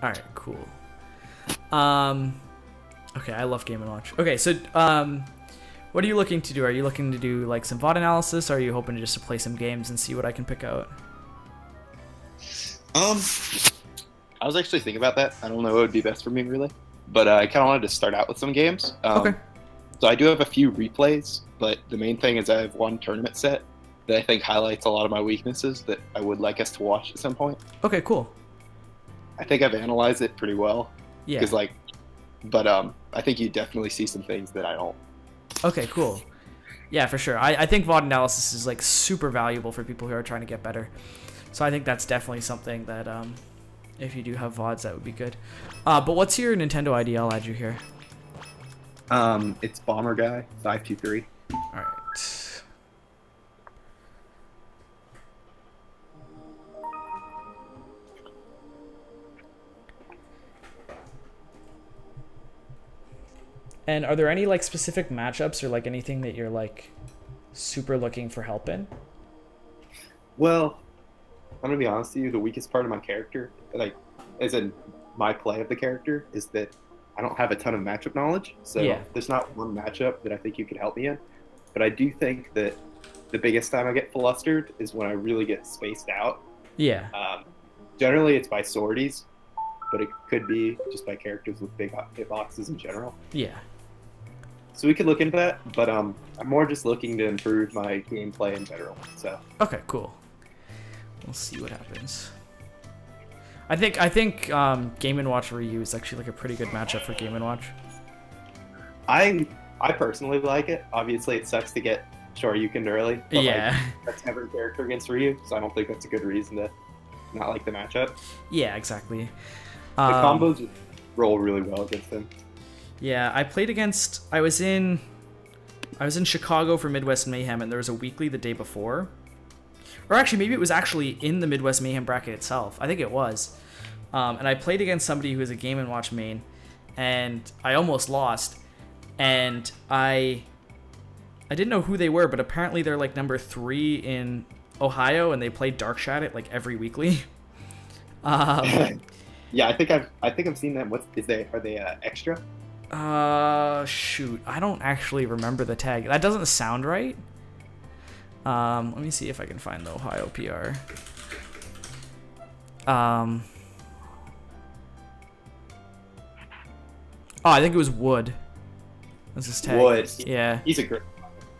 All right, cool. Okay, I love Game and Watch. Okay, so what are you looking to do? Are you looking to do like some VOD analysis, or are you hoping just to play some games and see what I can pick out? I was actually thinking about that. I don't know what would be best for me really, but I kind of wanted to start out with some games. Okay. So I do have a few replays, but the main thing is I have one tournament set that I think highlights a lot of my weaknesses that I would like us to watch at some point. Okay, cool. I think I've analyzed it pretty well. Yeah. Because but I think you definitely see some things that I don't. Okay, cool. Yeah, for sure. I think VOD analysis is like super valuable for people who are trying to get better. So I think that's definitely something that if you do have VODs, that would be good. But what's your Nintendo ID? I'll add you here. It's Bomber Guy 523. All right. And are there any like specific matchups or like anything that you're like super looking for help in? Well, I'm gonna be honest with you. The weakest part of my character, like, as in my play of the character, is that I don't have a ton of matchup knowledge. So Yeah. there's not one matchup that I think you could help me in. But I do think that the biggest time I get flustered is when I really get spaced out. Yeah. Generally, it's by sorties, but it could be just by characters with big hitboxes in general. Yeah. So we could look into that, but I'm more just looking to improve my gameplay in general. So Okay, cool. We'll see what happens. I think Game and Watch Ryu is actually like a pretty good matchup for Game and Watch. I personally like it. Obviously, it sucks to get Shoryuken early. But Yeah. That's never a character against Ryu, so I don't think that's a good reason to not like the matchup. Yeah, exactly. The combos roll really well against him. Yeah, I played against. I was in Chicago for Midwest Mayhem, and there was a weekly the day before. Or actually, maybe it was actually in the Midwest Mayhem bracket itself. I think it was. And I played against somebody who was a Game & Watch main, and I almost lost. And I didn't know who they were, but apparently they're like number 3 in Ohio, and they play Dark Shadow like every weekly. Yeah, I think I've seen them. Are they extra? Shoot, I don't actually remember the tag. That doesn't sound right. Let me see if I can find the Ohio PR. Oh, I think it was Wood. That's his tag. Wood. Yeah. He's a great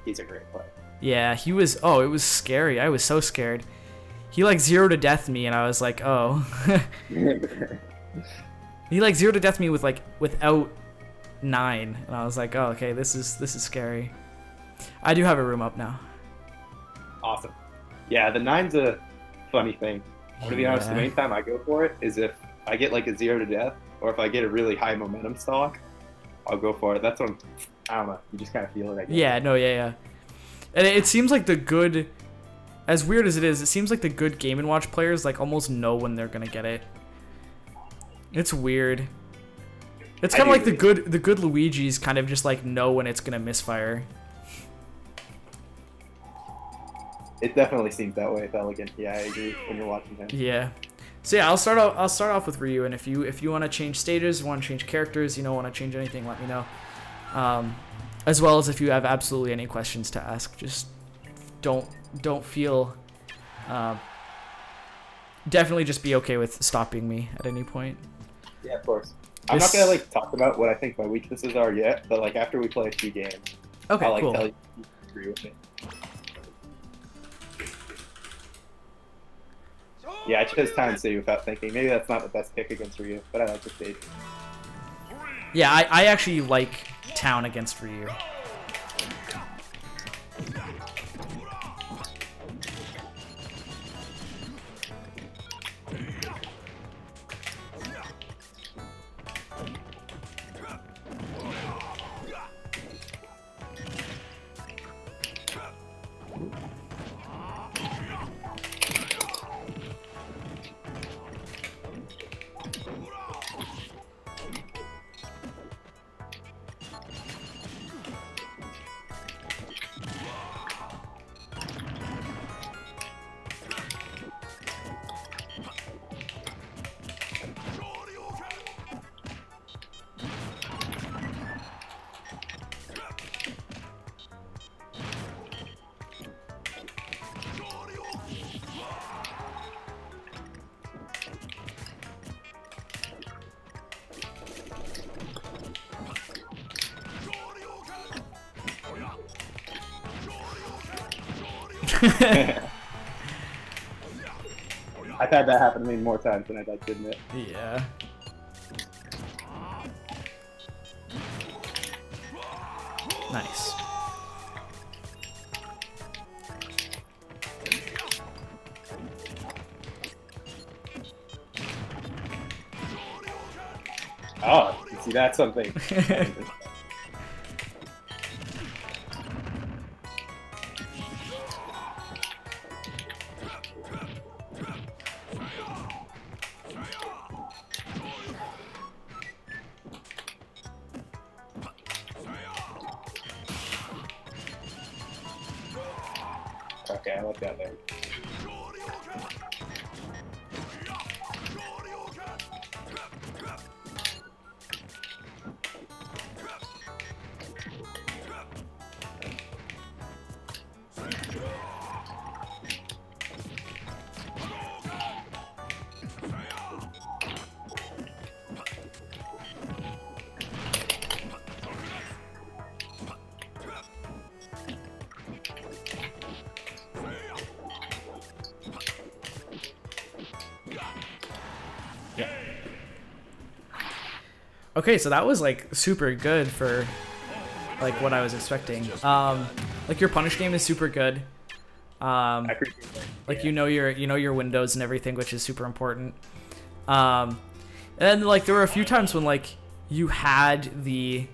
player. Yeah, he was. Oh, it was scary. I was so scared. He like 0 to death me, and I was like, oh. He like 0 to death me with like without 9, and I was like, oh, okay, this is scary. I do have a room up now. Awesome. Yeah, the 9's a funny thing. I'm gonna be honest, the main time I go for it is if I get like a 0 to death, or if I get a really high momentum stock, I'll go for it. That's when, I don't know, you just kind of feel it, I guess. Yeah, no, yeah. And it seems like the good, as weird as it is, it seems like the good Game & Watch players like almost know when they're gonna get it. It's weird. It's kind of like the good Luigi's kind of just like know when it's gonna misfire. It definitely seems that way with Elegant. Yeah, I agree when you're watching him. Yeah. So yeah, I'll start off with Ryu, and if you want to change stages, want to change characters, want to change anything, let me know. As well as if you have absolutely any questions to ask, just don't feel. Definitely just be okay with stopping me at any point. Yeah, of course. I'm not gonna like talk about what I think my weaknesses are yet, but like after we play a few games, okay, I'll like cool. tell you if you agree with me. Yeah, I chose Town City without thinking. Maybe that's not the best pick against Ryu, but I like the stage. Yeah, I actually like Town against Ryu. I've had that happen to me more times than I'd like to admit. Yeah. Nice. Oh, you see, that's something. Okay, I like that there. Okay, so that was like super good for like what I was expecting. Like your punish game is super good. I appreciate that. Like Yeah. you know your windows and everything, which is super important. And then like there were a few times when like you had the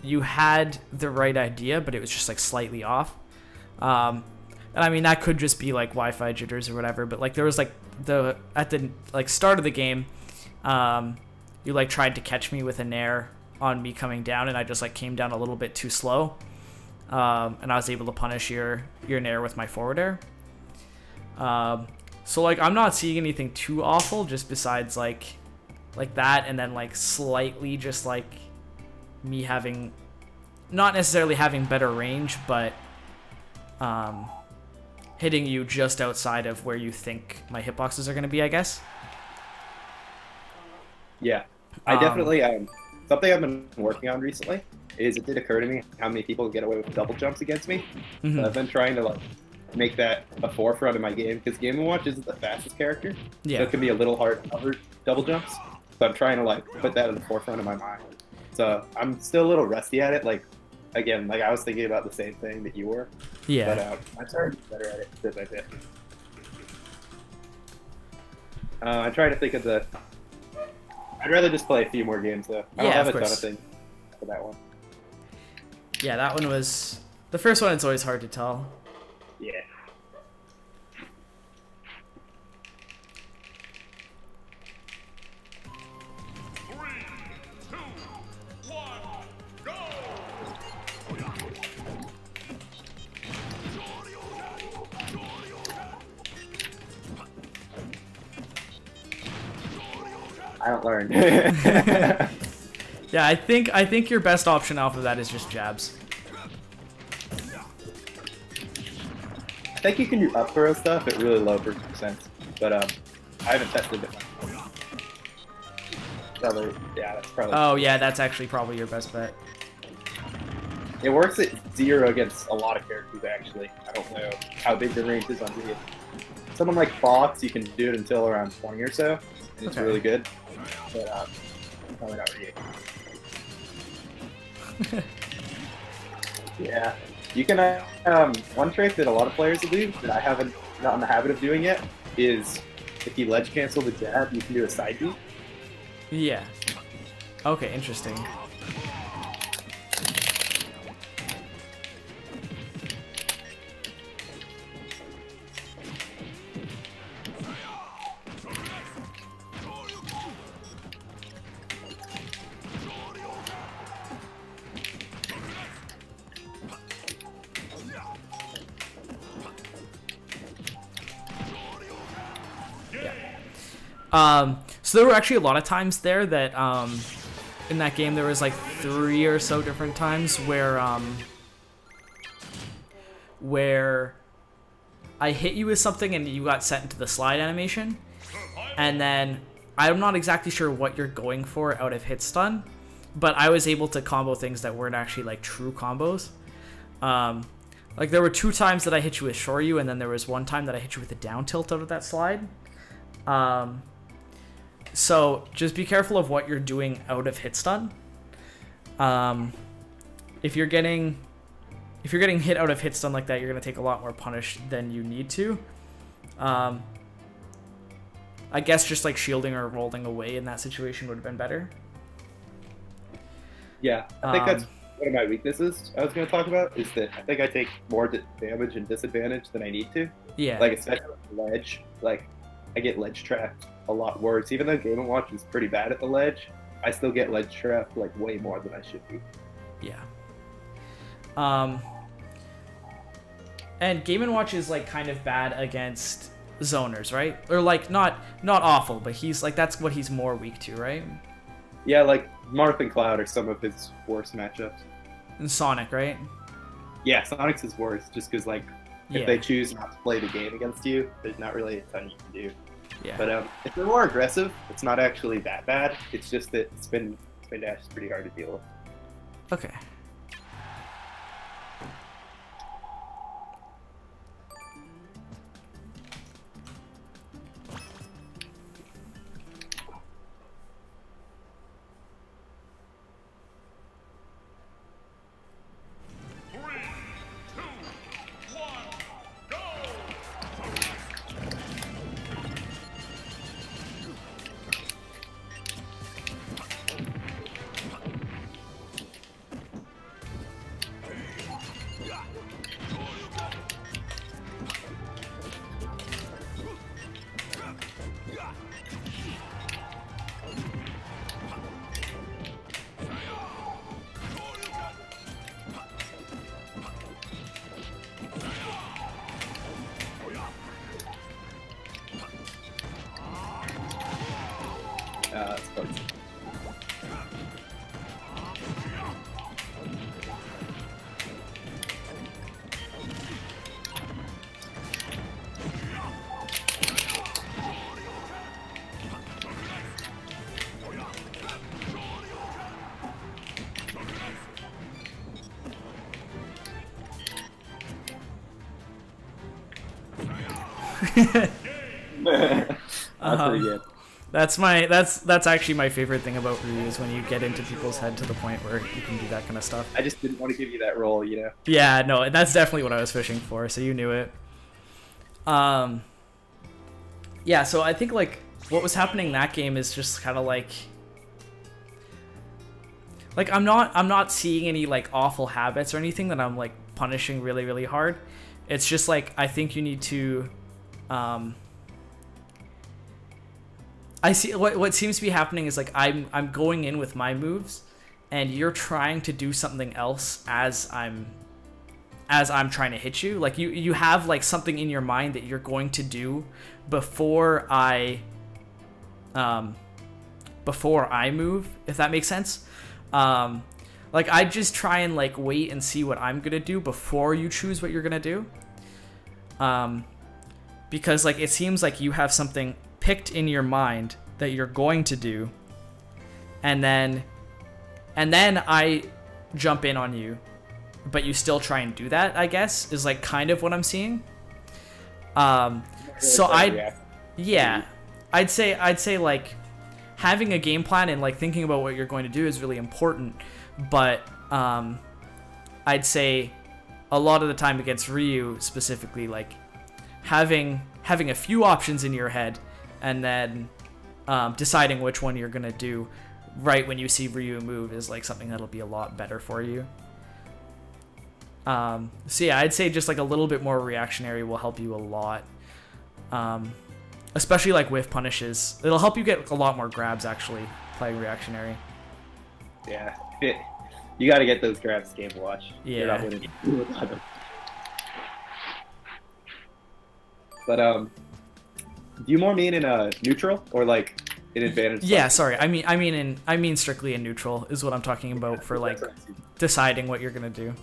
right idea, but it was just like slightly off. And I mean that could just be like Wi-Fi jitters or whatever, but like there was like at the like start of the game, you like tried to catch me with a nair on me coming down, and I just like came down a little bit too slow. And I was able to punish your nair with my forward air. So like I'm not seeing anything too awful, just besides like that, and then like slightly just like me having, not necessarily having better range, but hitting you just outside of where you think my hitboxes are going to be, I guess. Yeah, I definitely something I've been working on recently is it did occur to me how many people get away with double jumps against me. Mm-hmm. So I've been trying to like make that a forefront of my game because Game & Watch isn't the fastest character, Yeah. so it can be a little hard to cover double jumps. So I'm trying to like put that in the forefront of my mind. So I'm still a little rusty at it. Like again, like I was thinking about the same thing that you were. Yeah. But I'm starting to get better at it bit by bit. I'm trying to think of the. I'd rather just play a few more games though. I don't Yeah, have of a ton of course. things for that one. Yeah, that one was the first one. It's always hard to tell. Yeah. I don't learn. Yeah, I think your best option off of that is just jabs. I think you can do up throw stuff at really low percent, but I haven't tested it. Probably, yeah, that's probably. Oh yeah, that's actually probably your best bet. It works at 0 against a lot of characters actually. I don't know how big the range is on video. Someone like Fox, you can do it until around 20 or so, and it's Okay. really good. But probably not really. Yeah, you can. One trick that a lot of players will do that I haven't not in the habit of doing yet is if you ledge cancel the jab, you can do a side B. Yeah. Okay, interesting. So there were actually a lot of times there that in that game there was like 3 or so different times where I hit you with something and you got sent into the slide animation, and then I'm not exactly sure what you're going for out of hit stun, but I was able to combo things that weren't actually like true combos. Like, there were 2 times that I hit you with Shoryu, and then there was 1 time that I hit you with a down tilt out of that slide. So just be careful of what you're doing out of hit stun. If you're getting hit out of hit stun like that, you're gonna take a lot more punish than you need to. I guess just like shielding or rolling away in that situation would have been better. Yeah, I think that's one of my weaknesses I was going to talk about, is that I think I take more damage and disadvantage than I need to. Yeah. Like, especially with ledge. Like, I get ledge trapped a lot worse. Even though Game & Watch is pretty bad at the ledge, I still get ledge trapped, like, way more than I should be. Yeah. And Game & Watch is, like, kind of bad against zoners, right? Or, like, not awful, but he's, like, that's what he's more weak to, right? Yeah, like, Marth and Cloud are some of his worst matchups. And Sonic, right? Yeah, Sonic's his worst, just because, like, if they choose not to play the game against you, there's not really a ton you can do. Yeah. But if they're more aggressive, it's not actually that bad. It's just that spin dash is pretty hard to deal with. Okay. That's close. That's pretty good. That's actually my favorite thing about Ryu, is when you get into people's head to the point where you can do that kind of stuff. I just didn't want to give you that roll, you know? Yeah, no, that's definitely what I was fishing for, so you knew it. Yeah, so I think, like, what was happening in that game is just kind of like I'm not seeing any, like, awful habits or anything that I'm, like, punishing really, really hard. It's just, like, I think you need to, I see what seems to be happening is, like, I'm going in with my moves, and you're trying to do something else as I'm trying to hit you. Like, you have, like, something in your mind that you're going to do before I move, if that makes sense. Like, I just try and, like, wait and see what I'm gonna do before you choose what you're gonna do. Because, like, it seems like you have something picked in your mind that you're going to do, and then I jump in on you, but you still try and do that, I guess, is, like, kind of what I'm seeing. So I'd say like having a game plan and, like, thinking about what you're going to do is really important, but I'd say a lot of the time against Ryu specifically, like, having a few options in your head and then deciding which one you're gonna do right when you see Ryu move is, like, something that'll be a lot better for you. So yeah, I'd say just, like, a little bit more reactionary will help you a lot. Especially, like, with punishes. It'll help you get a lot more grabs, actually, playing reactionary. Yeah. You gotta get those grabs Game & Watch. Yeah. You're not winning without them. But, do you more mean in neutral or, like, in advantage? Yeah, sorry. I mean strictly in neutral is what I'm talking about for, like, deciding what you're gonna do.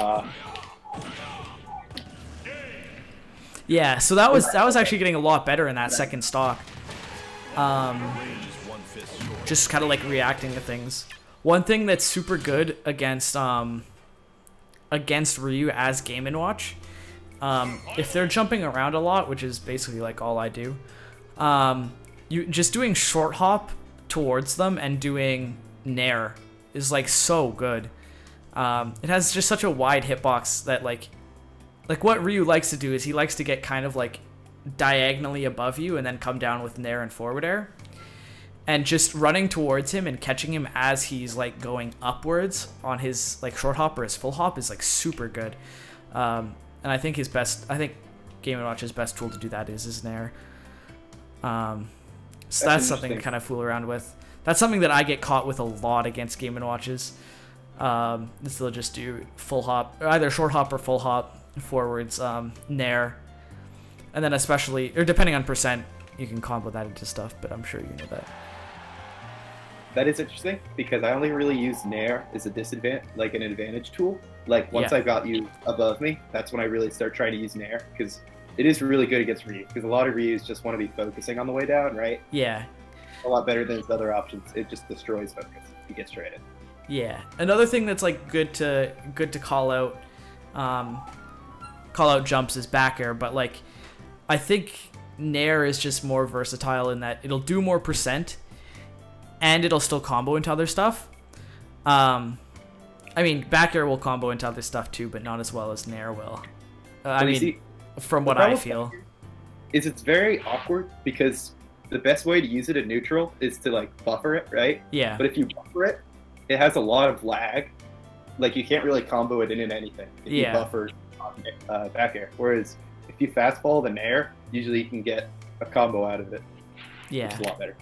Uh, Yeah, so that was actually getting a lot better in that second stock. Just kind of like reacting to things. One thing that's super good against Ryu as Game & Watch, if they're jumping around a lot, which is basically like all I do, you just doing short hop towards them and doing nair is like so good. It has just such a wide hitbox that like what Ryu likes to do is he likes to get kind of like diagonally above you and then come down with nair and forward air. And just running towards him and catching him as he's like going upwards on his like short hop or his full hop is like super good. And I think Game & Watch's best tool to do that is his nair. So that's something to kind of fool around with. That's something that I get caught with a lot against Game & Watches. They'll just do full hop, or either short hop or full hop forwards, nair. And then especially, or depending on percent, you can combo that into stuff, but I'm sure you know that. That is interesting because I only really use nair as a disadvantage, like an advantage tool. Like once I got you above me, that's when I really start trying to use nair because it is really good against Ryu. Because a lot of Ryus just want to be focusing on the way down, right? Yeah. A lot better than his other options. It just destroys focus. He gets traded. Yeah. Another thing that's like good to call out jumps is back air, but like I think nair is just more versatile in that it'll do more percent and it'll still combo into other stuff. I mean, back air will combo into other stuff too, but not as well as nair will. From what I feel. It's very awkward because the best way to use it in neutral is to like buffer it, right? Yeah. But if you buffer it, it has a lot of lag. Like you can't really combo it into anything if you buffer back air. Whereas if you fastball the nair, usually you can get a combo out of it. Yeah. It's a lot better.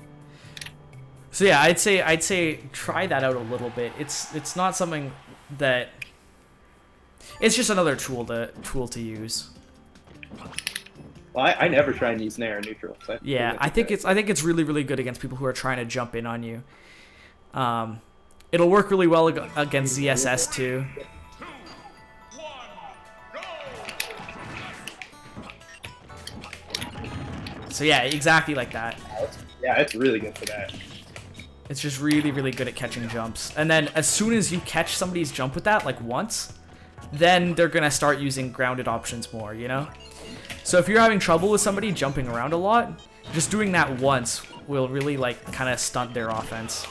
So yeah, I'd say try that out a little bit. It's not something that it's just another tool to use. Well, I never try and use nair in neutral. So yeah, I think it's really good against people who are trying to jump in on you. It'll work really well against ZSS too. So yeah, exactly like that. Yeah, it's really good for that. It's just really good at catching jumps. And then as soon as you catch somebody's jump with that, like once, then they're gonna start using grounded options more, you know? So if you're having trouble with somebody jumping around a lot, just doing that once will really like kind of stunt their offense.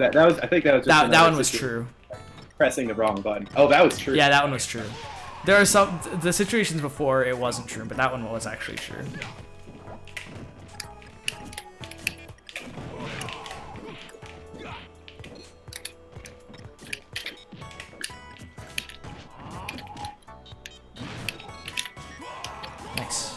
I think that was just that one was true. Pressing the wrong button. Oh, that was true. Yeah, that one was true. There are the situations before it wasn't true, but that one was actually true. Nice.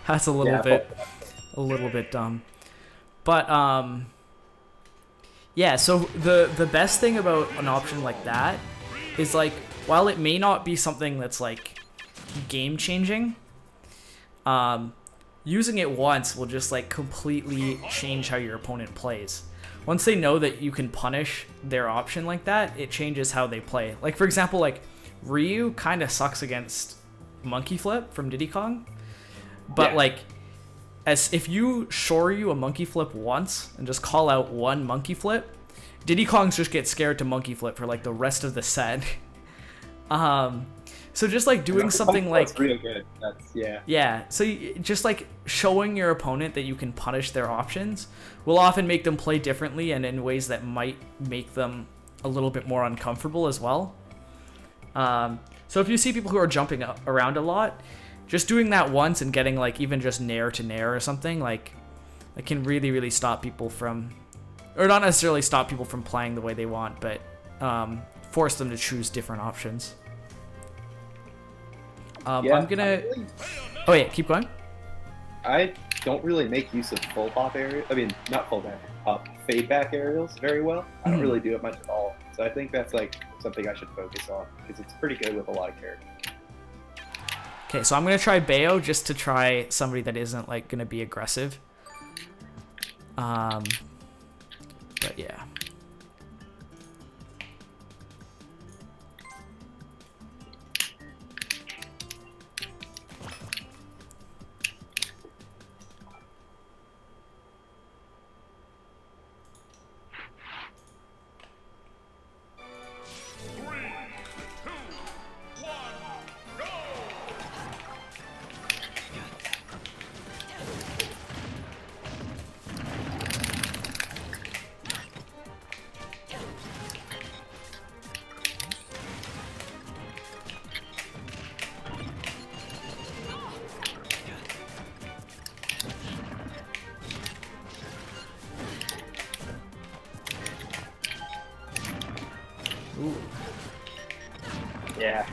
That's a little bit dumb. But yeah, so the best thing about an option like that is like while it may not be something that's like game changing, using it once will just like completely change how your opponent plays. once they know that you can punish their option like that, it changes how they play. Like, for example, like, Ryu kind of sucks against Monkey Flip from Diddy Kong. But, like, as if you Shoryu a Monkey Flip once and just call out one Monkey Flip, Diddy Kongs just get scared to Monkey Flip for, like, the rest of the set. So just, like, doing something like... That's real good. That's, yeah. Yeah, so just, like, showing your opponent that you can punish their options will often make them play differently and in ways that might make them a little bit more uncomfortable as well. So if you see people who are jumping around a lot, just doing that once and getting, like, even just nair to nair or something, like, it can really, really stop people from... Or not necessarily stop people from playing the way they want, but force them to choose different options. Yeah, I'm gonna... Oh, yeah, keep going. I don't really make use of full pop aerial. I mean, not full back, fade back aerials very well. I don't really do it much at all. So I think that's like something I should focus on because it's pretty good with a lot of characters. Okay, so I'm gonna try Bayo just to try somebody that isn't like gonna be aggressive. But yeah. Ooh. Yeah.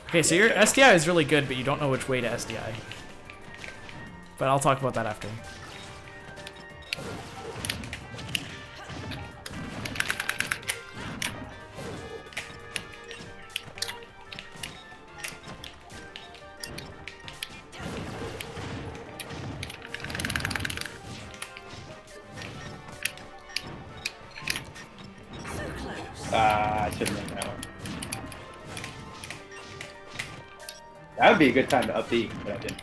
Okay, so your SDI is really good, but you don't know which way to SDI. But I'll talk about that after. I shouldn't have done that one. That would be a good time to up B, but I didn't.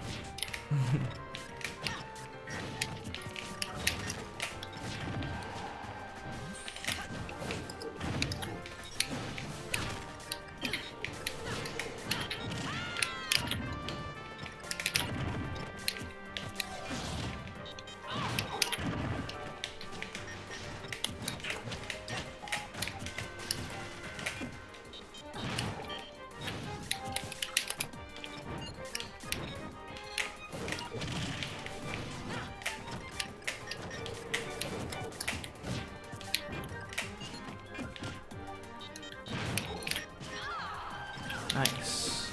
Nice.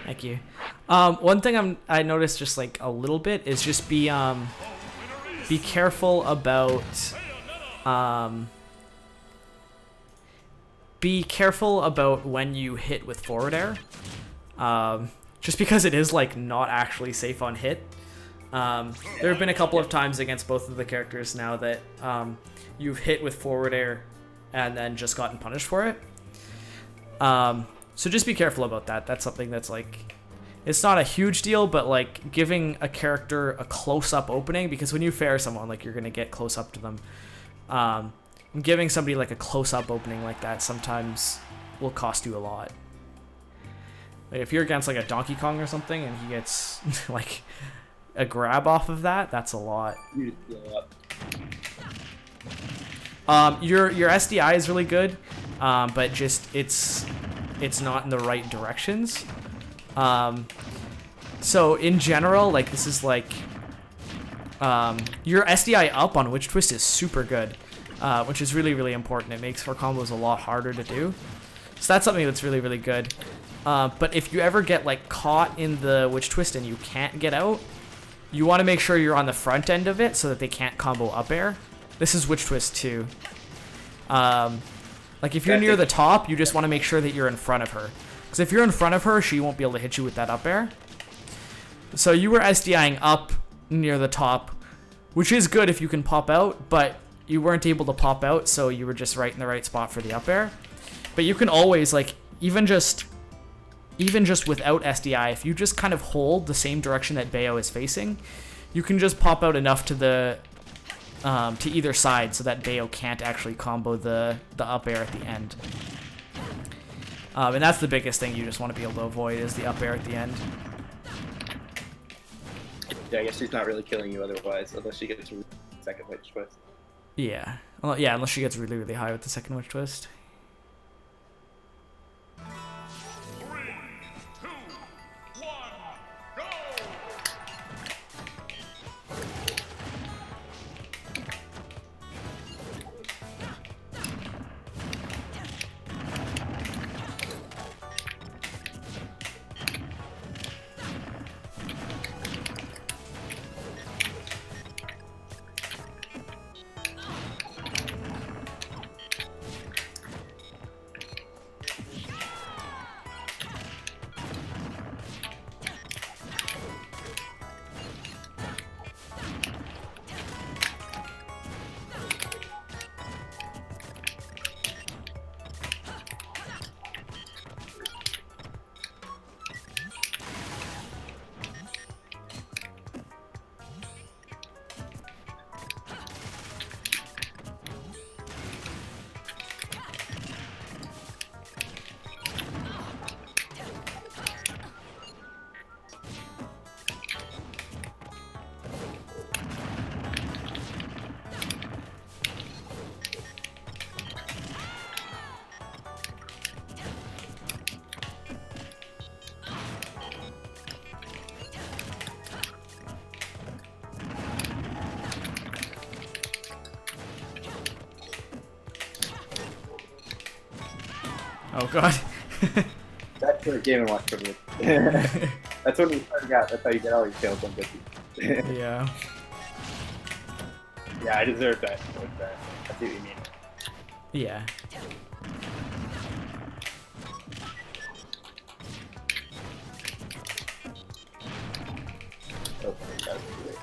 Thank you. One thing I noticed just like a little bit is just be careful about when you hit with forward air. Just because it is like not actually safe on hit. There have been a couple of times against both of the characters now that you've hit with forward air and then just gotten punished for it. So just be careful about that. That's something that's like, it's not a huge deal, but like giving a character a close-up opening, because when you fair someone, like you're gonna get close up to them. Giving somebody like a close-up opening like that sometimes will cost you a lot. Like if you're against like a Donkey Kong or something and he gets like a grab off of that, that's a lot. You just blow up. Your SDI is really good, but just it's not in the right directions. So in general, like this is like your SDI up on Witch Twist is super good, which is really, really important. It makes for combos a lot harder to do. So that's something that's really, really good. But if you ever get like caught in the Witch Twist and you can't get out, you want to make sure you're on the front end of it so that they can't combo up air. This is Witch Twist 2. Like if you're near the top, you just want to make sure that you're in front of her. Because if you're in front of her, she won't be able to hit you with that up air. So you were SDIing up near the top, which is good if you can pop out, but you weren't able to pop out, so you were just right in the right spot for the up air. But you can always, like, even just without SDI, if you just kind of hold the same direction that Bayo is facing, you can just pop out enough to the to either side so that Bayo can't actually combo the up air at the end. And that's the biggest thing you just want to be able to avoid is the up air at the end. Yeah, I guess she's not really killing you otherwise, unless she gets a second Witch Twist. Yeah. Well, yeah, unless she gets really, really high with the second Witch Twist. Oh god. That's for Game & Watch for me. That's when you started out. That's how you get all your kills on 50. Yeah. Yeah, I deserve that. I see what you mean. Yeah. Oh, that's great.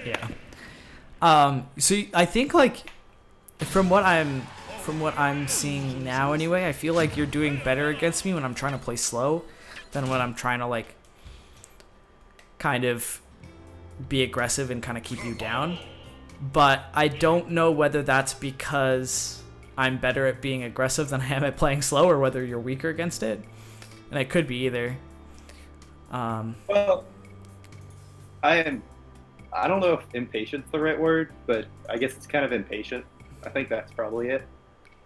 Yeah. So I think like from what I'm seeing now anyway, I feel like you're doing better against me when I'm trying to play slow than when I'm trying to like kind of be aggressive and kind of keep you down. But I don't know whether that's because I'm better at being aggressive than I am at playing slow, or whether you're weaker against it. And it could be either. Well, I don't know if impatient's the right word, but I guess it's kind of impatient. I think that's probably it.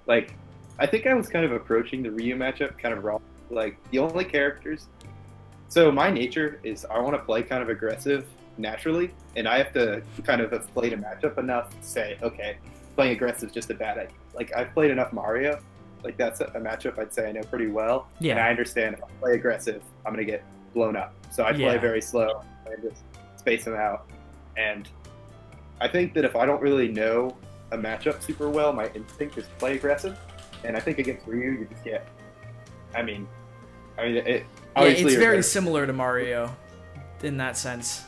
Like, I think I was kind of approaching the Ryu matchup kind of wrong. Like, the only characters... So my nature is I want to play kind of aggressive naturally, and I have to kind of have played a matchup enough to say, okay, playing aggressive is just a bad idea. Like, I've played enough Mario. Like, that's a matchup I'd say I know pretty well. Yeah. And I understand if I play aggressive, I'm going to get blown up. So I play very slow and just space them out. And I think that if I don't really know a matchup super well, my instinct is play aggressive. And I think against Ryu, you just get, I mean, I mean, Yeah, obviously it's you're very better. similar to Mario in that sense.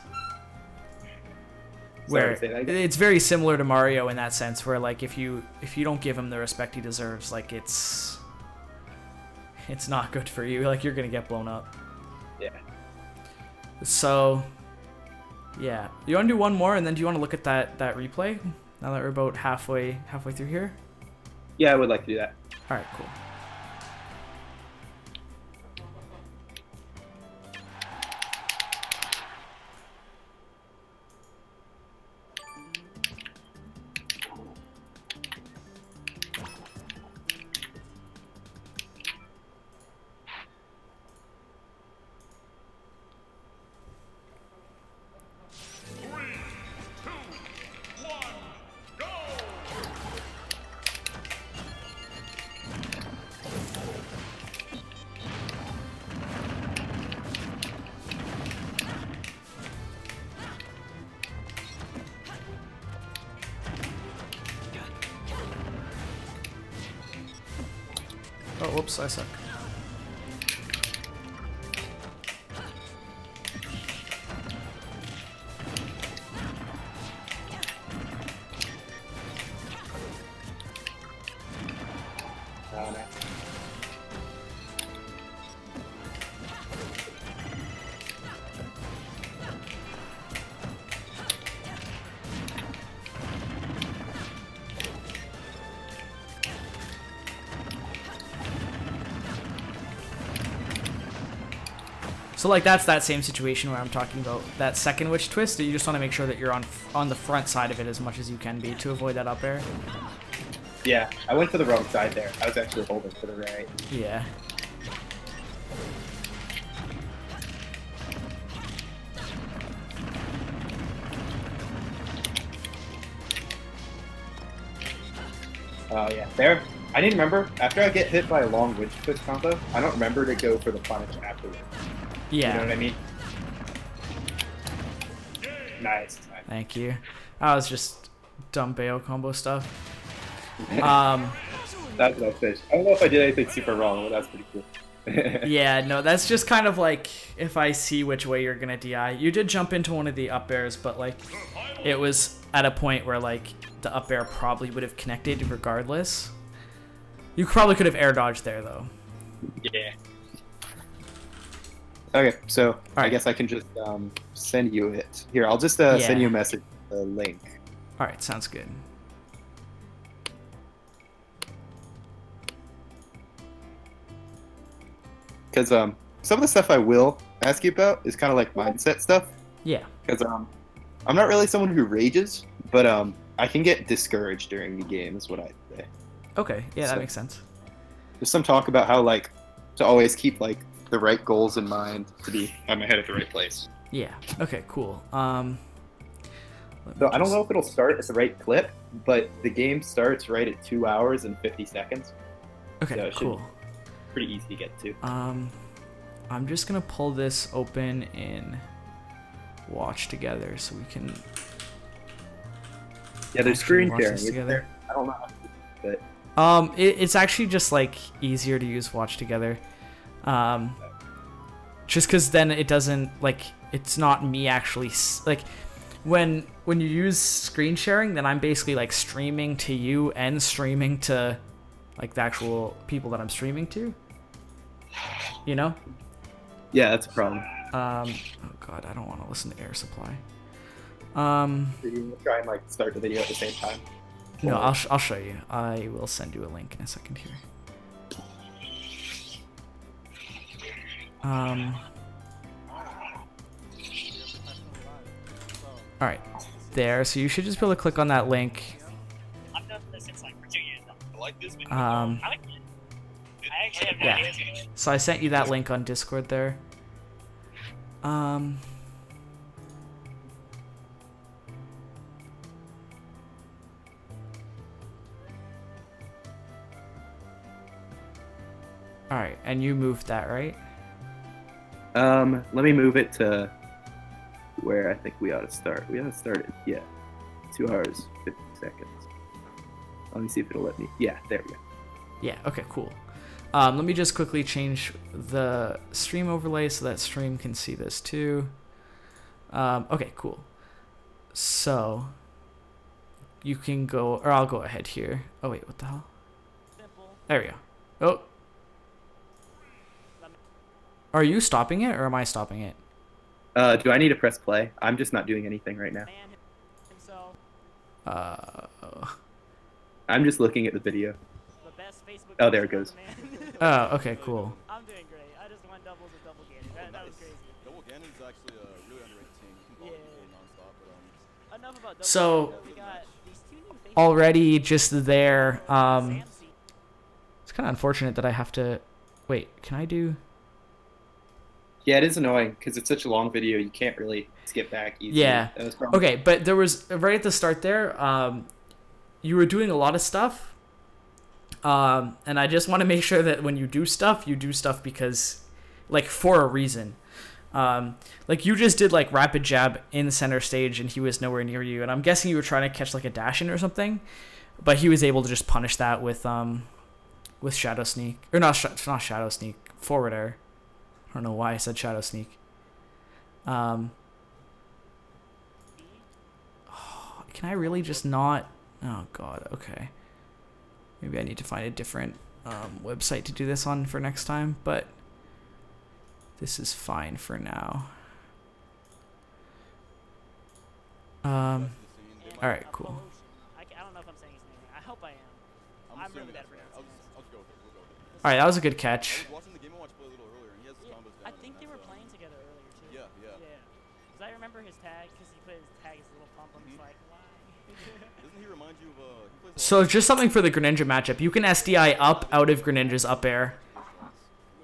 Sorry, Where say that again? it's very similar to Mario in that sense, where like if you don't give him the respect he deserves, like it's not good for you. Like you're gonna get blown up. Yeah. So yeah, you want to do one more, and then do you want to look at that replay now that we're about halfway through here? Yeah, I would like to do that. All right, cool. Oh, whoops, I suck. Oh, no. So like that's that same situation where I'm talking about that second witch twist. You just want to make sure that you're on the front side of it as much as you can be to avoid that up air. Yeah, I went to the wrong side there. I was actually holding for the right. Yeah. Oh, yeah. There. I didn't remember. After I get hit by a long witch twist combo, I don't remember to go for the punish afterwards. Yeah. You know what I mean? Nice. Thank you. That was just dumb bail combo stuff. That's what I fish. I don't know if I did anything super wrong, but that's pretty cool. Yeah, no, that's just kind of like if I see which way you're gonna DI. You did jump into one of the up airs, but like it was at a point where like the up air probably would have connected regardless. You probably could have air dodged there though. Yeah. Okay, so I right. guess I can just send you it. Here, I'll just send you a message, a link. All right, sounds good. Because some of the stuff I will ask you about is kind of like mindset stuff. Yeah. Because I'm not really someone who rages, but I can get discouraged during the game, is what I say. Okay, yeah, that So- makes sense. There's some talk about how like to always keep like the right goals in mind to be have my head at the right place. Yeah. Okay, cool. So I don't know if it'll start at the right clip, but the game starts right at 2 hours and 50 seconds. Okay, so it should- cool. Pretty easy to get to. I'm just gonna pull this open in Watch Together so we can. Yeah, there's actually screen watch sharing. this isn't together. there? I don't know how to do it, but It's actually just like easier to use Watch Together. Just because then it doesn't like it's not me actually like when you use screen sharing, then I'm basically like streaming to you and streaming to like the actual people that I'm streaming to. You know? yeah, that's a problem. Oh god, I don't want to listen to Air Supply. So you try and like start the video at the same time. No, I'll show you. I will send you a link in a second here. All right, there. So you should just be able to click on that link. I've done this since like for 2 years now. I like this video. I like it. I actually have no Yeah. idea. So I sent you that link on Discord there. All right, and you moved that, right? Let me move it to where I think we ought to start. We ought to start it. Yeah, 2 hours 50 seconds. Let me see if it'll let me. Yeah, there we go. Yeah. Okay. Cool. Let me just quickly change the stream overlay so that stream can see this too. Okay, cool. So you can go, or I'll go ahead here. Oh wait, what the hell? There we go. Oh. Are you stopping it or am I stopping it? Do I need to press play? I'm just not doing anything right now. I'm just looking at the video. Oh, there it goes. Oh, okay, cool. I'm doing great. I just won doubles with double Ganon. That was crazy. Double Ganon is actually a really underrated team. You can call it non-stop, but Enough about double So Ganon. We got these two new faces. already just there, it's kind of unfortunate that I have to, wait, can I do? Yeah, it is annoying because it's such a long video. You can't really skip back easily. Yeah. That was probably- Okay, but there was, right at the start there, you were doing a lot of stuff. And I just want to make sure that when you do stuff because, like, for a reason. Like, you just did, like, rapid jab in the center stage, and he was nowhere near you. And I'm guessing you were trying to catch, like, a dash in or something. But he was able to just punish that with Shadow Sneak. Or not Shadow Sneak, forward air. I don't know why I said Shadow Sneak. Can I really just not... Oh, God, okay. Maybe I need to find a different website to do this on for next time, but this is fine for now. Alright, cool. I don't know if I'm saying his name right. I hope I am. I'm really bad at pronouncing names. I'll just go with it. We'll go with it. Alright, that was a good catch. I was watching the Game & Watch play a little earlier, and he has his combos down. I think they were playing together earlier too. Yeah. Because I remember his tag, because he put his tag as a little pump. I'm just like, why? Doesn't he remind you of he plays So just something for the Greninja matchup. You can SDI up out of Greninja's up air,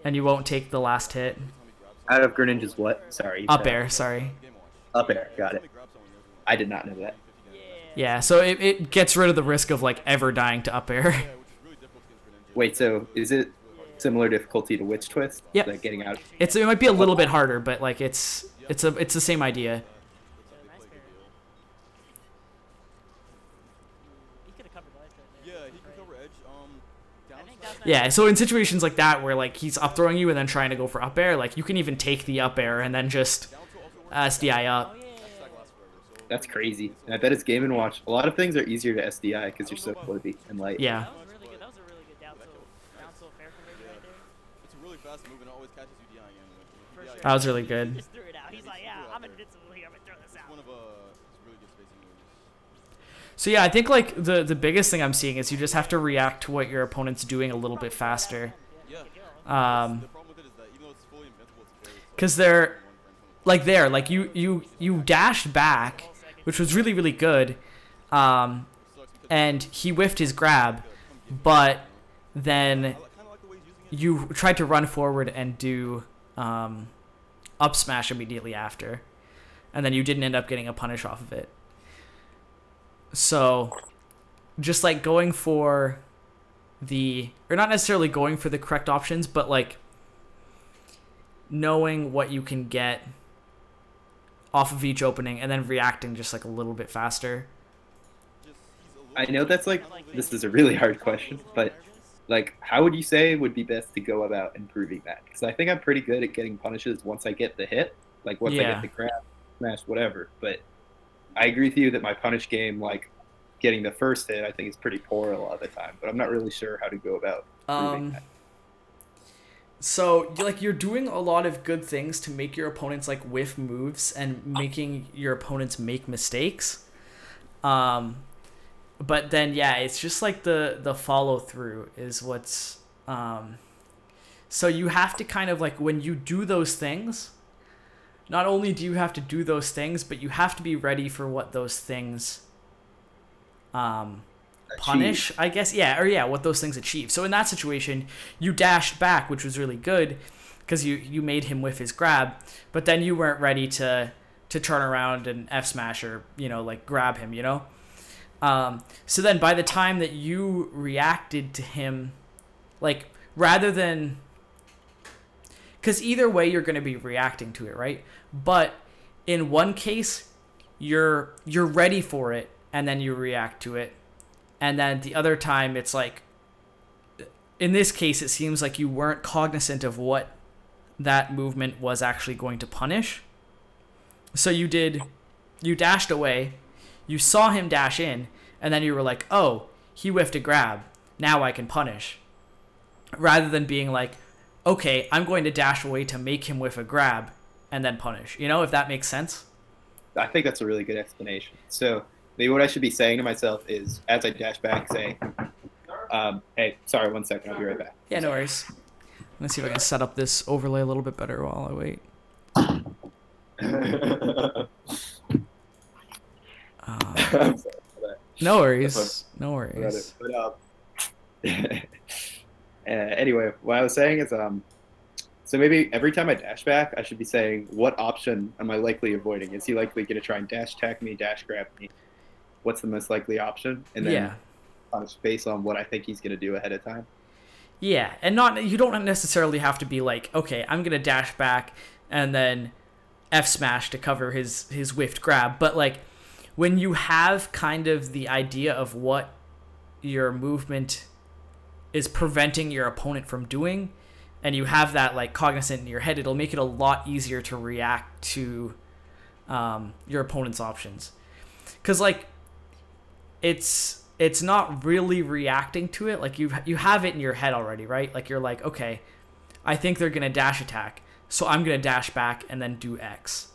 and you won't take the last hit. Out of Greninja's what? Sorry. Up air, sorry. Up air, got it. I did not know that. Yeah, so it gets rid of the risk of, like, ever dying to up air. Wait, so is it similar difficulty to Witch Twist? Yep. Like getting out? It might be a little bit harder, but, like, it's the same idea. Nice parry. He could have covered ledge right there. Yeah, he can cover edge. I think that's Yeah, so in situations like that where, like, he's up throwing you and then trying to go for up air, like, you can even take the up air and then just SDI up. That's crazy. And I bet it's Game & Watch. A lot of things are easier to SDI because you're so floaty and light. Yeah. That was really good. That was a really good down tilt fair conversion right there. It's a really fast move and it always catches you DIing For in. sure. That was really He good. just threw it out. He's like, yeah, I'm invincible here. I'm gonna throw this out. One of his really good spacing moves. So yeah, I think, like, the biggest thing I'm seeing is you just have to react to what your opponent's doing a little bit faster. Yeah. Um, The problem with it is that even though it's fully invincible, it's very Because they're, like, you dashed back, which was really, really good, and he whiffed his grab, but then you tried to run forward and do up smash immediately after, and then you didn't end up getting a punish off of it. So just, like, going for or not necessarily going for the correct options, but, like, knowing what you can get off of each opening and then reacting just, like, a little bit faster. I know that's like, this is a really hard question, but like, how would you say would be best to go about improving that? Because I think I'm pretty good at getting punishes once I get the hit, like once I Yeah. get the grab, smash, whatever. But I agree with you that my punish game, like getting the first hit, I think is pretty poor a lot of the time. But I'm not really sure how to go about improving that. So, like, you're doing a lot of good things to make your opponents, like, whiff moves and making your opponents make mistakes. But then, yeah, it's just, like, the follow-through is what's... So you have to kind of, like, when you do those things, not only do you have to do those things, but you have to be ready for what those things punish, I guess. Yeah, or yeah, what those things achieve. So in that situation, you dashed back, which was really good because you made him whiff his grab, but then you weren't ready to turn around and F smash or, you know, like, grab him, you know? So then by the time that you reacted to him, like, rather than... Because either way, you're going to be reacting to it, right? But in one case, you're ready for it, and then you react to it. And then the other time, it's like in this case, it seems like you weren't cognizant of what that movement was actually going to punish. So you dashed away, you saw him dash in, and then you were like, oh, he whiffed a grab, now I can punish. Rather than being like, okay, I'm going to dash away to make him whiff a grab and then punish. You know, if that makes sense? I think that's a really good explanation. So maybe what I should be saying to myself is, as I dash back, say, hey, sorry, 1 second, I'll be right back. Yeah, no worries. Let's see if I can set up this overlay a little bit better while I wait. No worries. No worries. But, anyway, what I was saying is, so maybe every time I dash back, I should be saying, what option am I likely avoiding? Is he likely going to try and dash attack me, dash grab me? What's the most likely option? And then based on what I think he's going to do ahead of time. Yeah, and you don't necessarily have to be like, okay, I'm going to dash back and then F smash to cover his whiffed grab. But like when you have kind of the idea of what your movement is preventing your opponent from doing, and you have that like cognizant in your head, it'll make it a lot easier to react to your opponent's options. Because like it's not really reacting to it. Like you have it in your head already, right? Like you're like, okay, I think they're gonna dash attack, so I'm gonna dash back and then do X,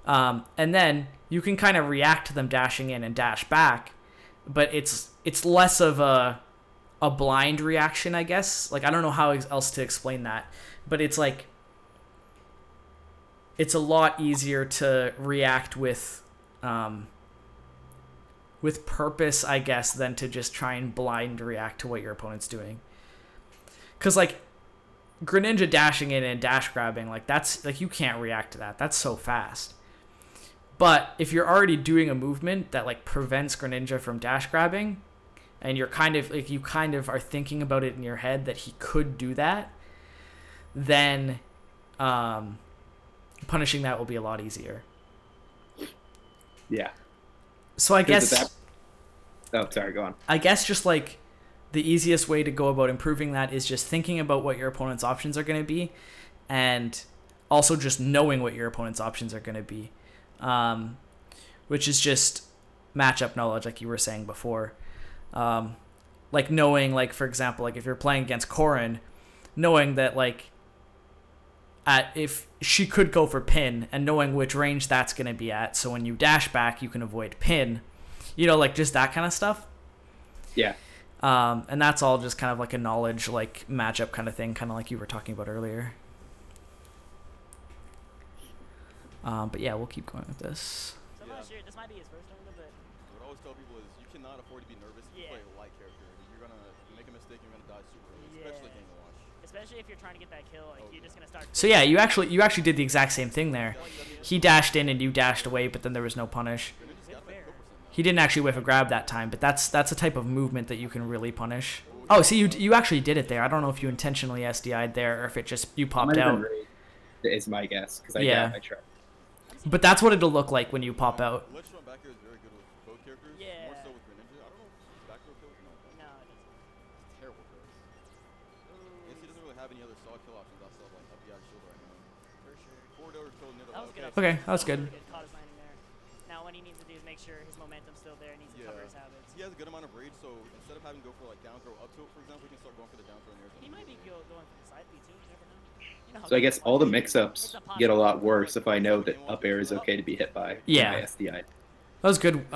and then you can kind of react to them dashing in and dash back, but it's less of a blind reaction, I guess. Like I don't know how else to explain that, but it's like it's a lot easier to react with purpose, I guess, than to just try and blind react to what your opponent's doing. Because like Greninja dashing in and dash grabbing, like that's like you can't react to that. That's so fast. But if you're already doing a movement that like prevents Greninja from dash grabbing, and you're kind of like you kind of are thinking about it in your head that he could do that, then punishing that will be a lot easier. Yeah. So I guess. Oh, sorry. Go on. I guess just like the easiest way to go about improving that is just thinking about what your opponent's options are going to be, and also just knowing what your opponent's options are going to be, which is just matchup knowledge, like you were saying before. Like knowing, like for example, like if you're playing against Corrin, knowing that like if she could go for pin, and knowing which range that's going to be at, so when you dash back you can avoid pin, you know, like just that kind of stuff. Yeah. And that's all just kind of like a knowledge, like matchup kind of thing, kind of like you were talking about earlier. But yeah, we'll keep going with this. So I'm not sure, this might be his first tournament, but What I always tell people is you cannot afford to be nervous if you Yeah. play a light character. You're gonna make a mistake, you're gonna die super early, Yeah. especially King of Watch. especially if you're trying to get that kill, like you're just gonna start. So yeah, you actually did the exact same thing there. He dashed in and you dashed away, but then there was no punish. He didn't actually whiff a grab that time, but that's a type of movement that you can really punish. Oh, see, you actually did it there. I don't know if you intentionally SDI'd there or if it just you popped out. Is my guess, because Yeah. I tried. But that's what it'll look like when you pop out. Ledge run back here is very good with both characters. Yeah. More so with Greninja. I don't know if back row kills. No, No, it doesn't. it's terrible kills. I guess he doesn't really have any other solid kill options outside of like up the shield right now. For sure. Forward over kill near the That was good. Okay, that was good. Caught his landing there. Now what he needs to do is make sure his momentum's still there. He needs to cover his habits. He has a good amount of rage, so instead of having to go for like down throw up tilt, for example, he can start going for the down throw and air. He might be going for the side B too. You never know. You know how So I guess people all the play. mix-ups get a lot worse if I know that up air is okay to be hit by. Yeah. My SDI. That was good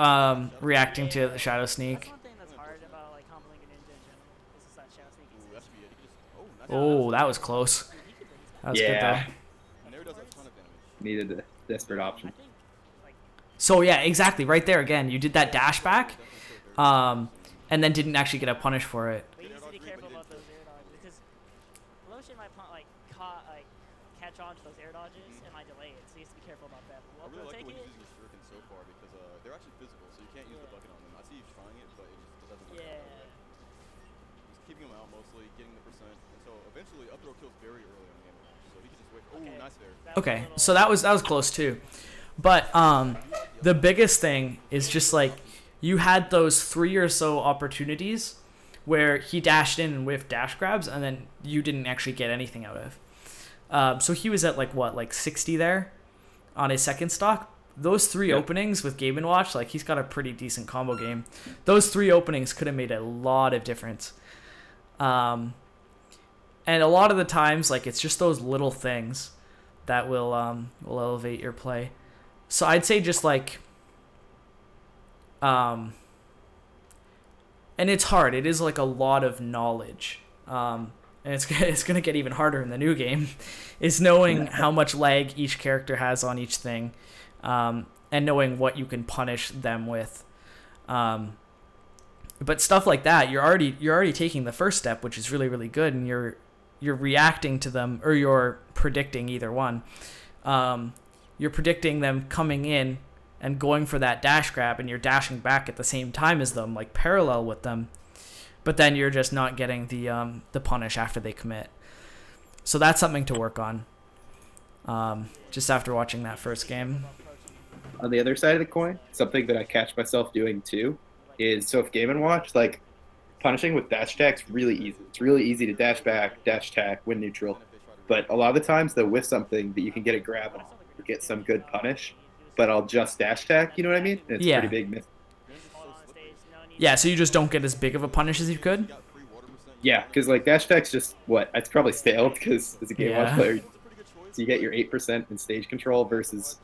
reacting to the Shadow That's Sneak. one thing that's hard about like comboing a ninja in general. Is just that shadow sneak. Ooh, that should be it. He can just, Oh, that was close. That was good Yeah. though. and there does a ton of damage. Needed a desperate option. I think like So yeah, exactly. Right there again. You did that dash back, and then didn't actually get a punish for it. but he needs to be careful about those air dodges because Lotion might catch on to those air dodges and might delay it. So he has to be careful about that. I Well, really like take the way it. he's using his shuriken so far because they're actually physical, so you can't use the bucket on them. I see he's trying it, but it doesn't work out that way. He's keeping him out mostly, getting the percent, and so eventually up throw kills very early on the game. So he can just wait. Oh, Okay. nice there. That was a Okay, little- so that was close too. But the biggest thing is just like you had those 3 or so opportunities where he dashed in and whiffed dash grabs, and then you didn't actually get anything out of. So he was at like 60 there on his second stock. Those 3 openings with Game & Watch, like he's got a pretty decent combo game. Those 3 openings could have made a lot of difference. And a lot of the times, like it's just those little things that will elevate your play. So I'd say just like, and it's hard. It is like a lot of knowledge. And it's gonna get even harder in the new game, is knowing how much lag each character has on each thing, and knowing what you can punish them with. But stuff like that, you're already taking the first step, which is really, really good, and you're reacting to them, or you're predicting either one. You're predicting them coming in and going for that dash grab, and you're dashing back at the same time as them, like parallel with them. But then you're just not getting the punish after they commit. So that's something to work on. Just after watching that first game. On the other side of the coin, something that I catch myself doing too is, so if Game & Watch, like punishing with dash attack's really easy. It's really easy to dash back, dash attack, win neutral. But a lot of the times they'll whiff something that you can get a grab on or get some good punish, but I'll just dash attack, you know what I mean? And it's a pretty big miss. Yeah, so you just don't get as big of a punish as you could? Yeah, because like dash attack's just what? It's probably stale because as a Game Watch player, so you get your 8% in stage control versus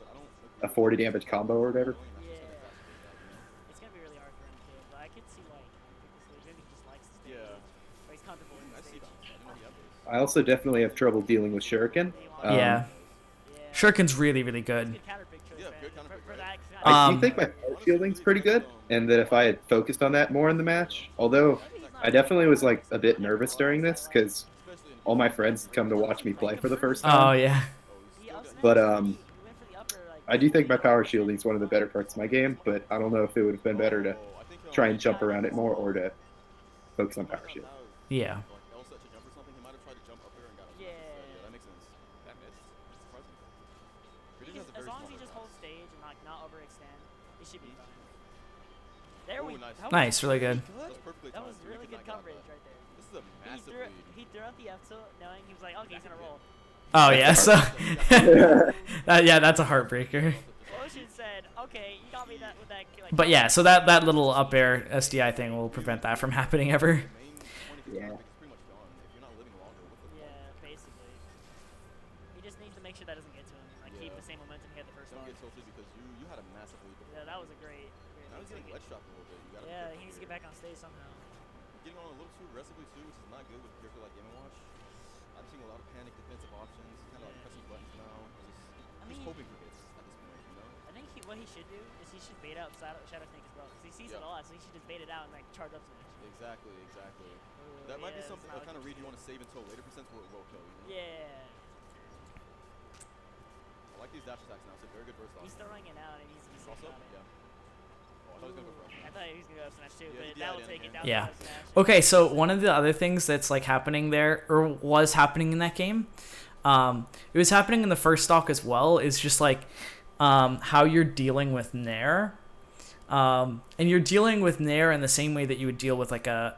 a 40 damage combo or whatever. Yeah. It's gonna be really hard for him too, but I could see like maybe he just likes the stage. Or he's comfortable in the stage. I also definitely have trouble dealing with Shuriken. Yeah. Shuriken's really, really good. I do think my power shielding's pretty good, and that if I had focused on that more in the match, although I definitely was like a bit nervous during this because all my friends had come to watch me play for the first time. Oh yeah. But I do think my power shielding's one of the better parts of my game, but I don't know if it would have been better to try and jump around it more or to focus on power shield. Yeah. As long as he just holds stage and like not overextend, he should be fine. There we go. Nice, really good. That was really good coverage right there. This is a massive lead. He threw out the F tilt knowing he was like, okay, he's gonna roll. Oh yeah, so yeah, that's a heartbreaker. Ocean said, okay, you got me that with that. Like, But yeah, so that little up air SDI thing will prevent that from happening ever. Yeah. Yeah, basically. He just needs to make sure that doesn't get to him. Like keep the same momentum he had the first Don't one. get tilted because you had a massive lead before. Yeah, that was a great. Now he's getting ledge shocked a little bit. You gotta Yeah, he needs to get back on stage somehow. getting on a little too aggressively too, which is not good with a character like Game & Watch. I'm seeing a lot of panic defensive options, kind of like pressing buttons now. Just hoping for hits at this point, you know? I think what he should do is he should bait out Shadow Snake as well, because he sees it a lot, so he should just bait it out and like charge up smash. Exactly. That might be something, a kind of read you want to save until later percents where it will kill, you know? Yeah. I like these dash attacks now, it's a very good burst off. He's throwing it out and he's safe Also, about it. yeah. Oh, I thought he was going to go for I thought he was going to go smash too, Yeah, but he that will did, take it down Yeah. to smash. Okay, so one of the other things that's like happening there, or was happening in that game, it was happening in the first stock as well, is just like how you're dealing with Nair. And you're dealing with Nair in the same way that you would deal with like a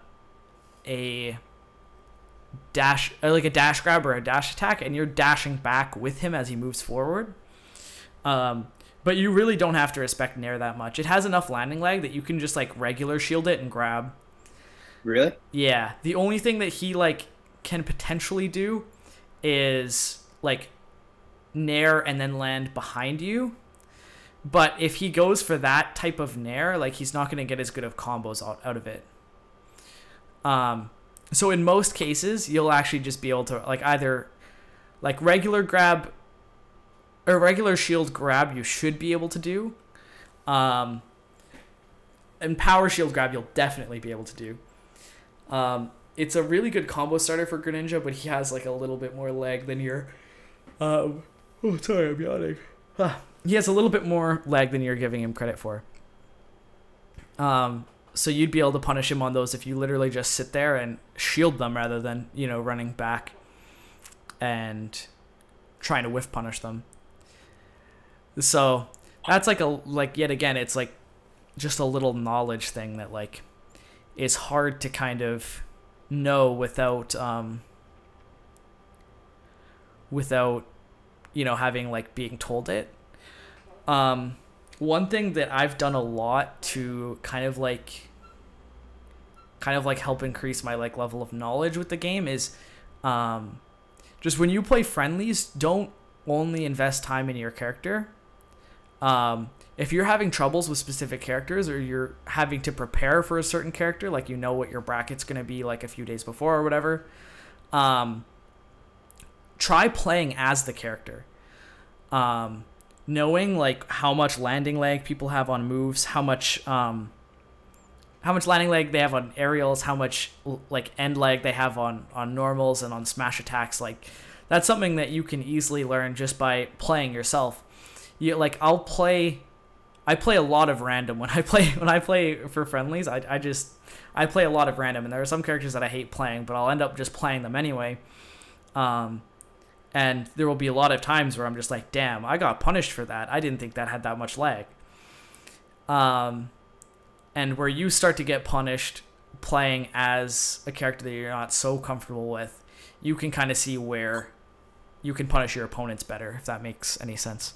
dash, like a dash grab or a dash attack, and you're dashing back with him as he moves forward. But you really don't have to respect Nair that much. It has enough landing lag that you can just like regular shield it and grab. Really? Yeah. The only thing that he like can potentially do is like Nair and then land behind you. But if he goes for that type of Nair, like he's not going to get as good of combos out of it. So in most cases, you'll actually just be able to like either like regular grab or regular shield grab you should be able to do. And power shield grab you'll definitely be able to do. It's a really good combo starter for GnW, but he has like a little bit more lag than your oh sorry, I'm yawning. He has a little bit more lag than you're giving him credit for. So you'd be able to punish him on those if you literally just sit there and shield them rather than, you know, running back and trying to whiff punish them. So that's like yet again, it's like just a little knowledge thing that like is hard to kind of know without having like being told it. One thing that I've done a lot to kind of like help increase my like level of knowledge with the game is just when you play friendlies, don't only invest time in your character. If you're having troubles with specific characters, or you're having to prepare for a certain character, like what your bracket's going to be like a few days before or whatever, try playing as the character. Knowing like how much landing lag people have on moves, how much landing lag they have on aerials, how much like end lag they have on normals and on smash attacks, like that's something that you can easily learn just by playing yourself. I play a lot of random when I play for friendlies. I play a lot of random, and there are some characters that I hate playing, but I'll end up just playing them anyway. And there will be a lot of times where I'm just like, damn, I got punished for that. I didn't think that had that much lag. And where you start to get punished playing as a character that you're not so comfortable with, you can kind of see where you can punish your opponents better, if that makes any sense.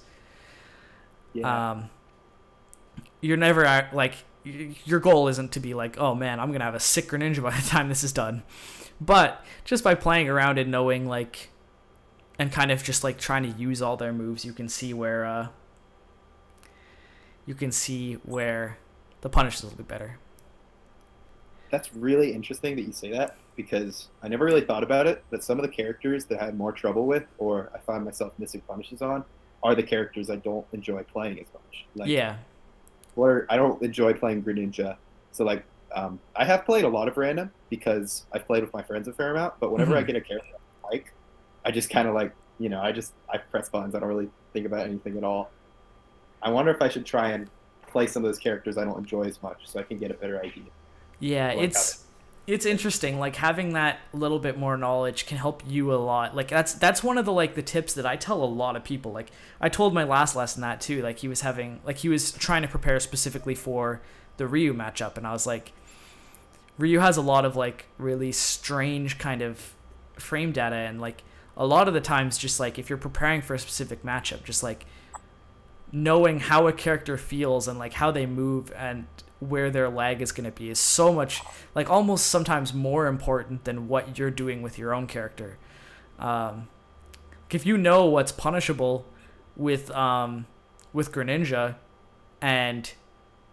Yeah. You're never like, your goal isn't to be like, oh man, I'm gonna have a sick Greninja by the time this is done. But just by playing around and knowing like, and kind of just like trying to use all their moves, you can see where the punish is a little bit better. That's really interesting that you say that, because I never really thought about it, but some of the characters that I have more trouble with, or I find myself missing punishes on, are the characters I don't enjoy playing as much. Like, yeah. I don't enjoy playing Greninja. So like, I have played a lot of random because I've played with my friends a fair amount, but whenever I get a character I like, I just kind of like, I press buttons. I don't really think about anything at all. I wonder if I should try and play some of those characters I don't enjoy as much so I can get a better idea. Yeah, it's interesting. Like having that little bit more knowledge can help you a lot. Like that's one of the tips that I tell a lot of people. Like I told my last lesson that too. Like he was trying to prepare specifically for the Ryu matchup, and I was like, Ryu has a lot of like really strange kind of frame data, and like a lot of the times just like if you're preparing for a specific matchup, just like knowing how a character feels and like how they move and where their lag is going to be is so much, like almost sometimes more important than what you're doing with your own character. If you know what's punishable with Greninja, and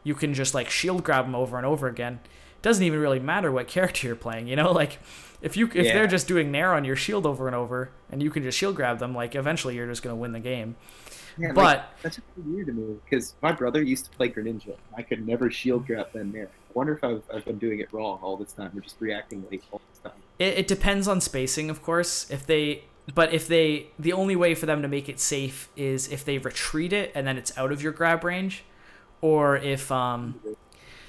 you can just like shield grab them over and over again, it doesn't even really matter what character you're playing, like if they're just doing nair on your shield over and over and you can just shield grab them, like eventually you're just going to win the game. Yeah, but like, that's just weird to me, because my brother used to play Greninja. I could never shield grab them there. I wonder if I've been doing it wrong all this time, or just reacting late all this time. It depends on spacing, of course. The only way for them to make it safe is if they retreat it and then it's out of your grab range, or if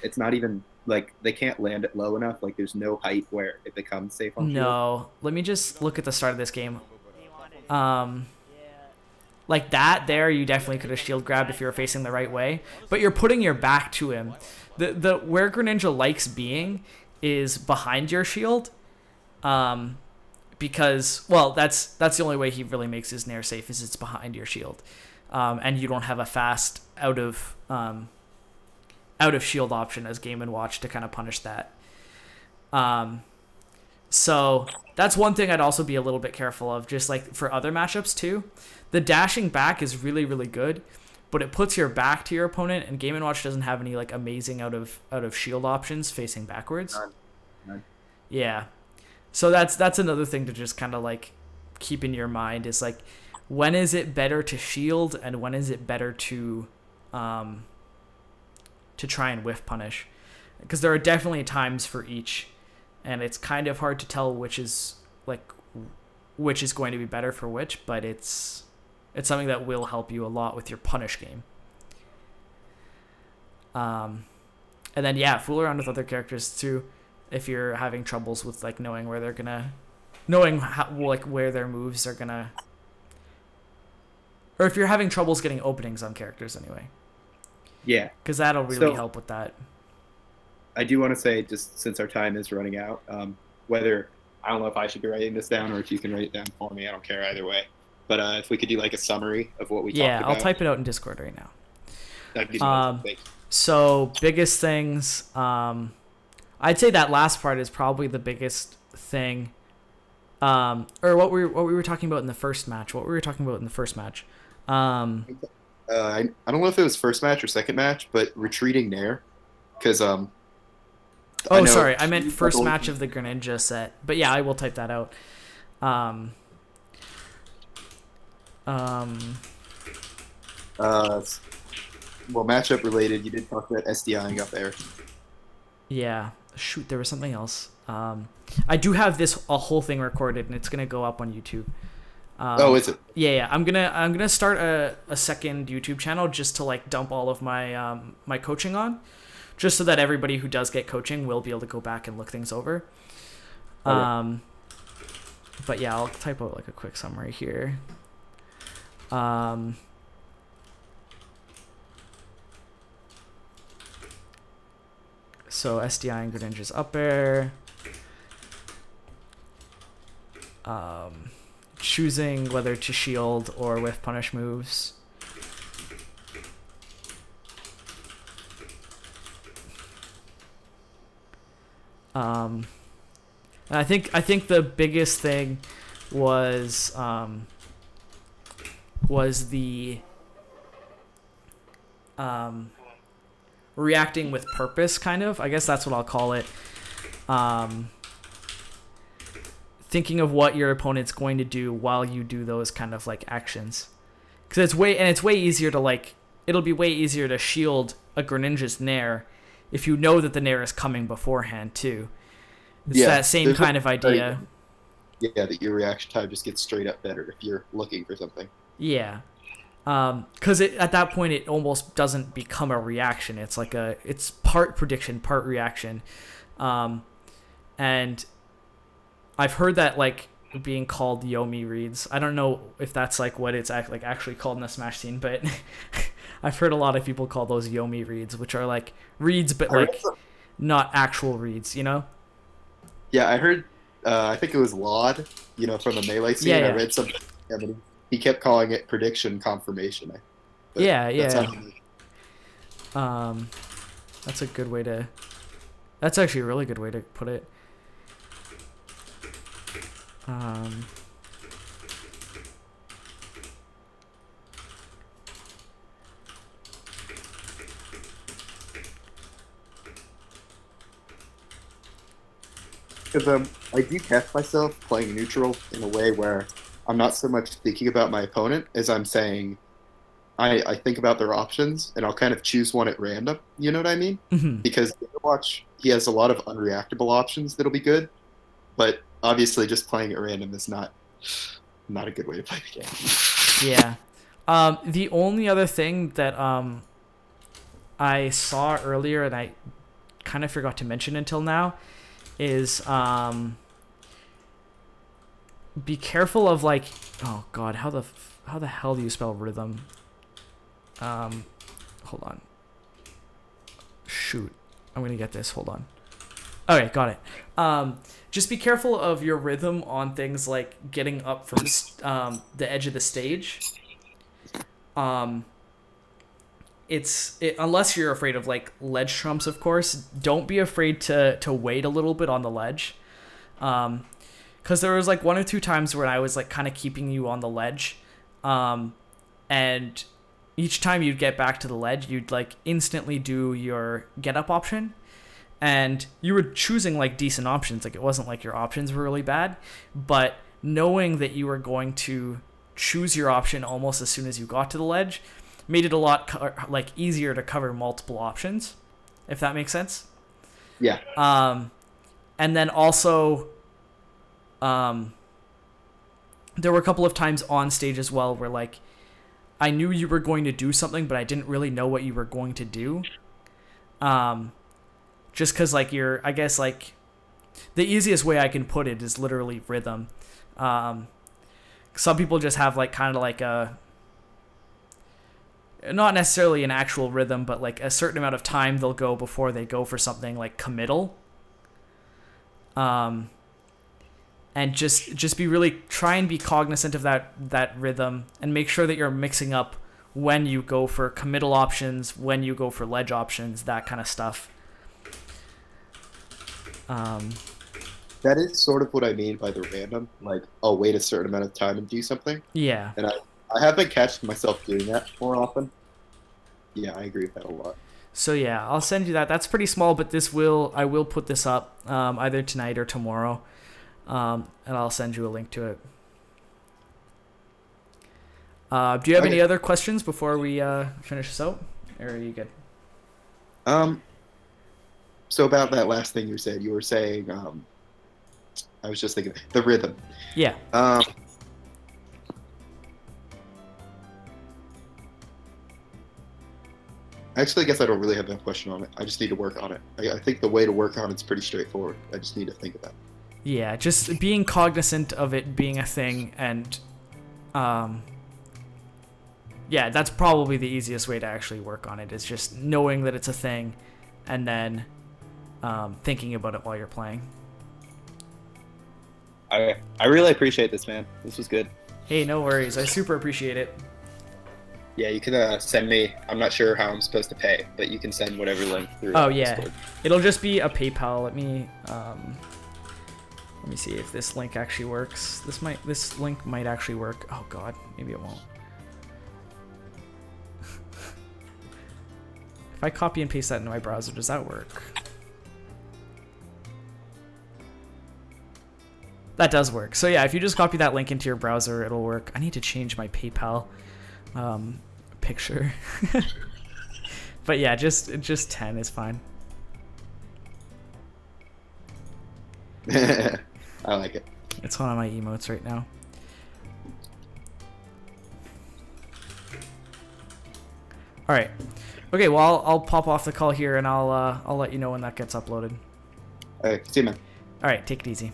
it's not even like they can't land it low enough. Like there's no height where it becomes safe on shield. No, let me just look at the start of this game. Like that there, you definitely could have shield grabbed if you were facing the right way, but you're putting your back to him. The where Greninja likes being is behind your shield, because that's the only way he really makes his nair safe, is it's behind your shield, and you don't have a fast out of shield option as Game & Watch to kind of punish that. So that's one thing I'd also be a little bit careful of, just like for other matchups too. The dashing back is really, really good, but it puts your back to your opponent, and Game & Watch doesn't have any like amazing out of shield options facing backwards. None. Yeah. So that's another thing to just kind of like keep in your mind, is like, when is it better to shield and when is it better to try and whiff punish? Because there are definitely times for each, and it's kind of hard to tell which is going to be better for which, but it's something that will help you a lot with your punish game. And then fool around with other characters too, if you're having troubles with like knowing where their moves are gonna, or if you're having troubles getting openings on characters anyway. Yeah, because that'll really help with that. I do want to say, just since our time is running out, whether I don't know if I should be writing this down or if you can write it down for me. I don't care either way. But if we could do like a summary of what we talked about. I'll type it out in Discord right now. That'd be amazing. So biggest things, I'd say that last part is probably the biggest thing. Or what we were talking about in the first match. I don't know if it was first match or second match, but retreating Nair, because sorry, I meant first match of the Greninja set. But yeah, I will type that out. Well, matchup related, you did talk about SDIing up there. Yeah. Shoot, there was something else. I do have a whole thing recorded, and it's gonna go up on YouTube. Is it? Yeah. I'm gonna start a second YouTube channel just to like dump all of my my coaching on, just so that everybody who does get coaching will be able to go back and look things over. Okay. But yeah, I'll type out like a quick summary here. So SDI and Greninja's up air. Choosing whether to shield or whiff punish moves. And I think the biggest thing was the reacting with purpose, kind of. I guess that's what I'll call it. Thinking of what your opponent's going to do while you do those kind of like actions, because it's way easier to like. It'll be way easier to shield a Greninja's Nair if you know that the Nair is coming beforehand too. It's that same kind of idea. That your reaction time just gets straight up better if you're looking for something. Yeah. Because at that point it almost doesn't become a reaction. It's like it's part prediction, part reaction. And I've heard that like being called Yomi reads. I don't know if that's like what it's actually called in the Smash scene, but I've heard a lot of people call those Yomi reads, which are like reads, but like not actual reads, you know? Yeah, I heard. I think it was Laud, from the Melee scene. Yeah. I read something. He kept calling it prediction confirmation. That's a good way to. That's actually a really good way to put it. Because I do test myself playing neutral in a way where I'm not so much thinking about my opponent as I'm saying I think about their options, and I'll kind of choose one at random. You know what I mean? Mm-hmm. Because Overwatch, he has a lot of unreactable options that'll be good, but obviously just playing at random is not a good way to play the game. Yeah. The only other thing that I saw earlier and I kind of forgot to mention until now is be careful of like, oh god, how the hell do you spell rhythm? Hold on. Shoot, I'm gonna get this. Hold on. Okay, got it. Just be careful of your rhythm on things like getting up from the edge of the stage. Unless you're afraid of like ledge trumps, of course, don't be afraid to wait a little bit on the ledge. Because there was like one or two times where I was like kind of keeping you on the ledge, and each time you'd get back to the ledge, you'd like instantly do your get up option, and you were choosing like decent options. Like it wasn't like your options were really bad, but knowing that you were going to choose your option almost as soon as you got to the ledge made it a lot like easier to cover multiple options, if that makes sense. Yeah. And then also, there were a couple of times on stage as well where like I knew you were going to do something, but I didn't really know what you were going to do. Just because like I guess like the easiest way I can put it is literally rhythm. Some people just have like kind of like not necessarily an actual rhythm, but like a certain amount of time they'll go before they go for something like committal. And just be really, try and be cognizant of that rhythm, and make sure that you're mixing up when you go for committal options, when you go for ledge options, that kind of stuff. That is sort of what I mean by the random. Like, I'll wait a certain amount of time and do something. Yeah. And I have been catching myself doing that more often. Yeah, I agree with that a lot. So yeah, I'll send you that. That's pretty small, but I will put this up either tonight or tomorrow, and I'll send you a link to it. Do you have any other questions before we finish this out, or are you good? So about that last thing you were saying, I was just thinking the rhythm. Yeah. Actually, I guess I don't really have that question on it. I just need to work on it. I think the way to work on it's pretty straightforward. I just need to think about it. Yeah, just being cognizant of it being a thing, and yeah, that's probably the easiest way to actually work on it, is just knowing that it's a thing, and then thinking about it while you're playing. I really appreciate this, man. This was good. Hey, no worries. I super appreciate it. Yeah, you can send me. I'm not sure how I'm supposed to pay, but you can send whatever link through. Oh yeah, Discord. It'll just be a PayPal. Let me see if this link actually works. This link might actually work. Oh god, maybe it won't. If I copy and paste that into my browser, does that work? That does work. So yeah, if you just copy that link into your browser, it'll work. I need to change my PayPal picture. But yeah, just 10 is fine. I like it. It's one of my emotes right now. All right. Okay, well I'll pop off the call here, and I'll let you know when that gets uploaded. All right, see you, man. All right, take it easy.